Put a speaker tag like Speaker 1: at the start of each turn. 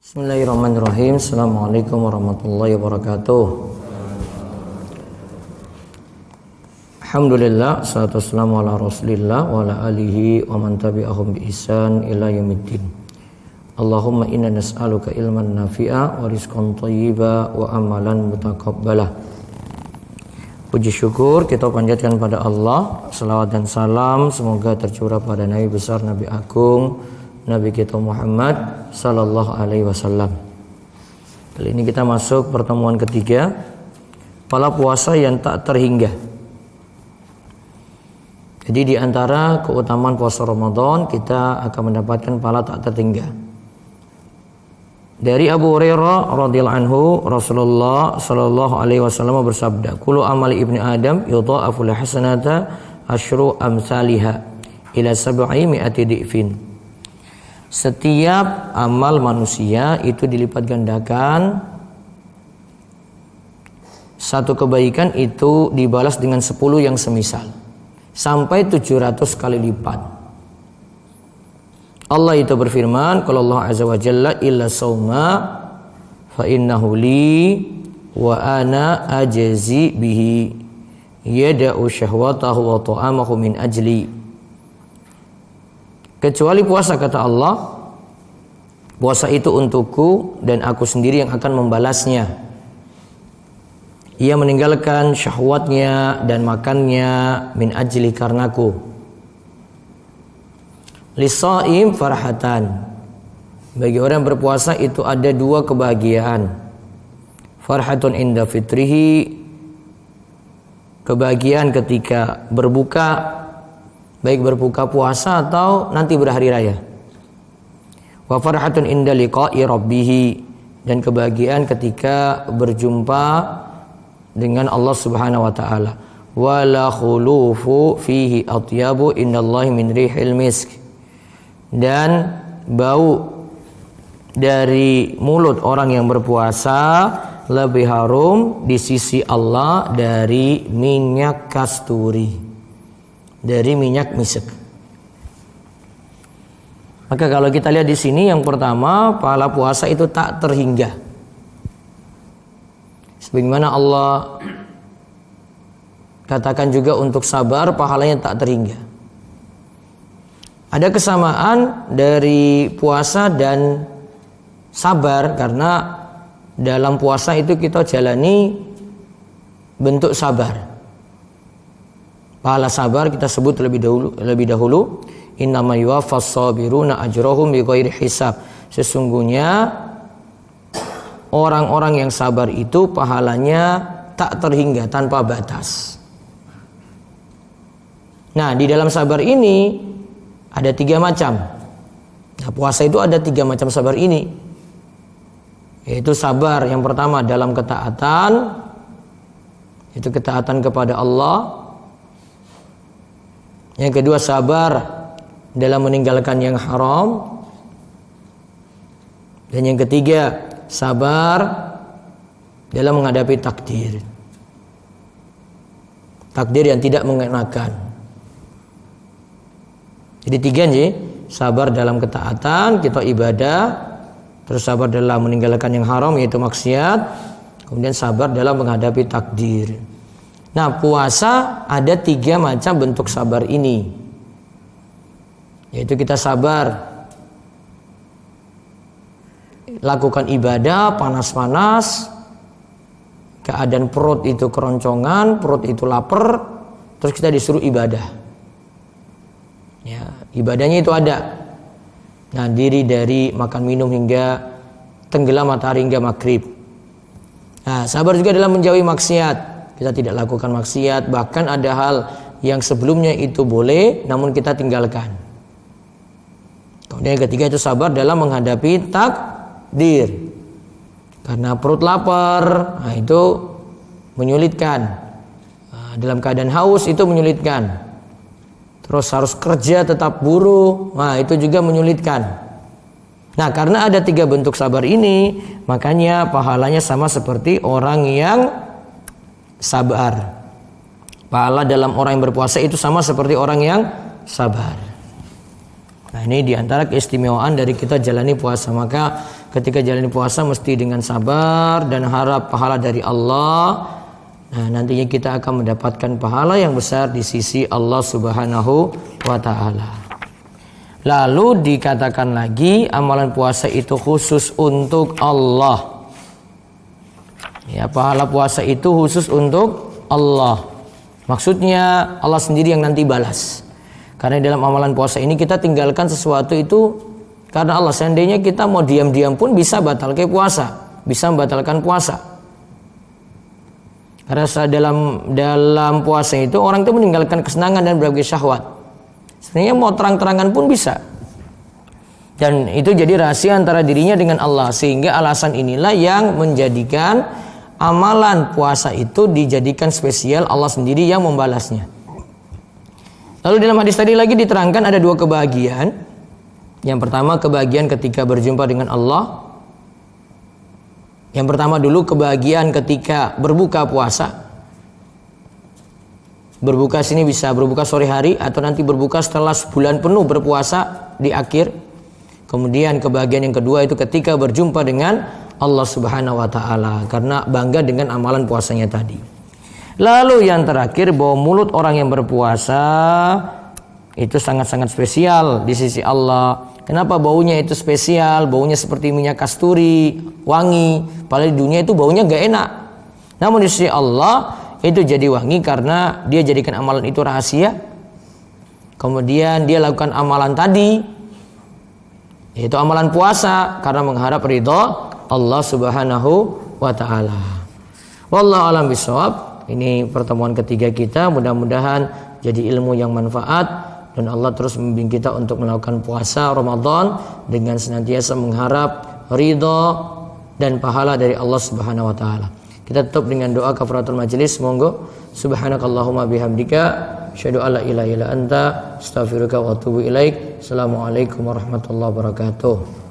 Speaker 1: Bismillahirrahmanirrahim. Assalamualaikum warahmatullahi wabarakatuh. Alhamdulillah, salatu wassalamu ala rasulillah wa ala alihi wa man tabi'ahum bi ihsan ila yaumiddin. Allahumma inna nas'aluka ilman nafi'a wa rizqan thayyiba wa amalan mutaqabbalah. Puji syukur kita panjatkan pada Allah, selawat dan salam semoga tercurah pada Nabi besar, Nabi agung, Nabi kita Muhammad sallallahu alaihi wasallam. Kali ini kita masuk pertemuan ketiga, pahala puasa yang tak terhingga. Jadi di antara keutamaan puasa Ramadan kita akan mendapatkan pahala tak terhingga. Dari Abu Hurairah radhiyallahu anhu, Rasulullah sallallahu alaihi wasallam bersabda, "Kullu amali ibni Adam yudha'afu lahu hasanata asyru amsalha ila 700 di'fin." Setiap amal manusia itu dilipat gandakan. Satu kebaikan itu dibalas dengan 10 yang semisal, sampai 700 kali lipat. Allah itu berfirman, kalau Allah azza wa jalla, illa sauma fa innahu li wa ana ajzi bihi yada'u syahwatahu wa ta'amahu min ajli. Kecuali puasa, kata Allah, puasa itu untukku dan aku sendiri yang akan membalasnya. Ia meninggalkan syahwatnya dan makannya min ajli, karenaku. Lisaim farhatan, bagi orang berpuasa itu ada 2 kebahagiaan. Farhatun inda fitrihi, kebahagiaan ketika berbuka, baik berbuka puasa atau nanti berhari raya. Wa farhatun inda liqa'i rabbih, dan kebahagiaan ketika berjumpa dengan Allah Subhanahu wa taala. Wala khulufu fihi atyabu innallahi min rihil misk, dan bau dari mulut orang yang berpuasa lebih harum di sisi Allah dari minyak kasturi, dari minyak misek. Maka kalau kita lihat di sini, yang pertama, pahala puasa itu tak terhingga. Sebagaimana Allah katakan juga untuk sabar pahalanya tak terhingga. Ada kesamaan dari puasa dan sabar, karena dalam puasa itu kita jalani bentuk sabar. Pahala sabar kita sebut lebih dahulu, innama yuwaffas sabiruna ajrahum bighairi hisab. Sesungguhnya orang-orang yang sabar itu pahalanya tak terhingga, tanpa batas. Nah, di dalam sabar ini ada 3 macam. Nah, puasa itu ada 3 macam sabar ini, yaitu sabar yang pertama dalam ketaatan, itu ketaatan kepada Allah. Yang kedua, sabar dalam meninggalkan yang haram. Dan yang ketiga, sabar dalam menghadapi takdir. Takdir yang tidak mengenakan. Jadi 3 nih, sabar dalam ketaatan, kita ibadah, terus sabar dalam meninggalkan yang haram yaitu maksiat, kemudian sabar dalam menghadapi takdir. Nah, puasa ada 3 macam bentuk sabar ini, yaitu kita sabar lakukan ibadah panas-panas, keadaan perut itu keroncongan, perut itu lapar, terus kita disuruh ibadah. Ya, ibadahnya itu ada. Nah, diri dari makan minum hingga tenggelam matahari hingga maghrib. Nah, sabar juga dalam menjauhi maksiat. Kita tidak lakukan maksiat, bahkan ada hal yang sebelumnya itu boleh namun kita tinggalkan. Kemudian yang ketiga itu sabar dalam menghadapi takdir. Karena perut lapar, nah itu menyulitkan. Nah, dalam keadaan haus itu menyulitkan. Terus harus kerja tetap buruh, nah itu juga menyulitkan. Nah, karena ada 3 bentuk sabar ini, makanya pahalanya sama seperti orang yang sabar. Pahala dalam orang yang berpuasa itu sama seperti orang yang sabar. Nah, ini diantara keistimewaan dari kita jalani puasa. Maka ketika jalani puasa mesti dengan sabar dan harap pahala dari Allah. Nah, nantinya kita akan mendapatkan pahala yang besar di sisi Allah Subhanahu wa taala. Lalu dikatakan lagi, amalan puasa itu khusus untuk Allah. Ya, pahala puasa itu khusus untuk Allah. Maksudnya Allah sendiri yang nanti balas. Karena dalam amalan puasa ini kita tinggalkan sesuatu itu karena Allah. Seandainya kita mau diam-diam pun bisa batalkan puasa, bisa membatalkan puasa. Karena dalam puasa itu orang itu meninggalkan kesenangan dan berbagai syahwat. Sebenarnya mau terang-terangan pun bisa. Dan itu jadi rahasia antara dirinya dengan Allah. Sehingga alasan inilah yang menjadikan amalan puasa itu dijadikan spesial, Allah sendiri yang membalasnya. Lalu dalam hadis tadi lagi diterangkan ada dua kebahagiaan. Yang pertama kebahagiaan ketika berjumpa dengan Allah. Yang pertama dulu kebahagiaan ketika berbuka puasa. Berbuka sini bisa berbuka sore hari atau nanti berbuka setelah sebulan penuh berpuasa di akhir. Kemudian kebahagiaan yang kedua itu ketika berjumpa dengan Allah Subhanahu wa taala karena bangga dengan amalan puasanya tadi. Lalu yang terakhir, bahwa mulut orang yang berpuasa itu sangat-sangat spesial di sisi Allah. Kenapa baunya itu spesial? Baunya seperti minyak kasturi, wangi. Padahal di dunia itu baunya gak enak. Namun di sisi Allah itu jadi wangi karena dia jadikan amalan itu rahasia. Kemudian dia lakukan amalan tadi, yaitu amalan puasa, karena mengharap ridha Allah Subhanahu wa ta'ala. Wallahu a'lam bishawab. Ini pertemuan ketiga kita, mudah-mudahan jadi ilmu yang manfaat. Dan Allah terus membimbing kita untuk melakukan puasa Ramadan dengan senantiasa mengharap ridha dan pahala dari Allah Subhanahu wa taala. Kita tutup dengan doa kafaratul majelis. Monggo. Subhanakallahumma bihamdika asyhadu alla ilaha illa anta astaghfiruka wa atubu ilaik. Assalamualaikum warahmatullahi wabarakatuh.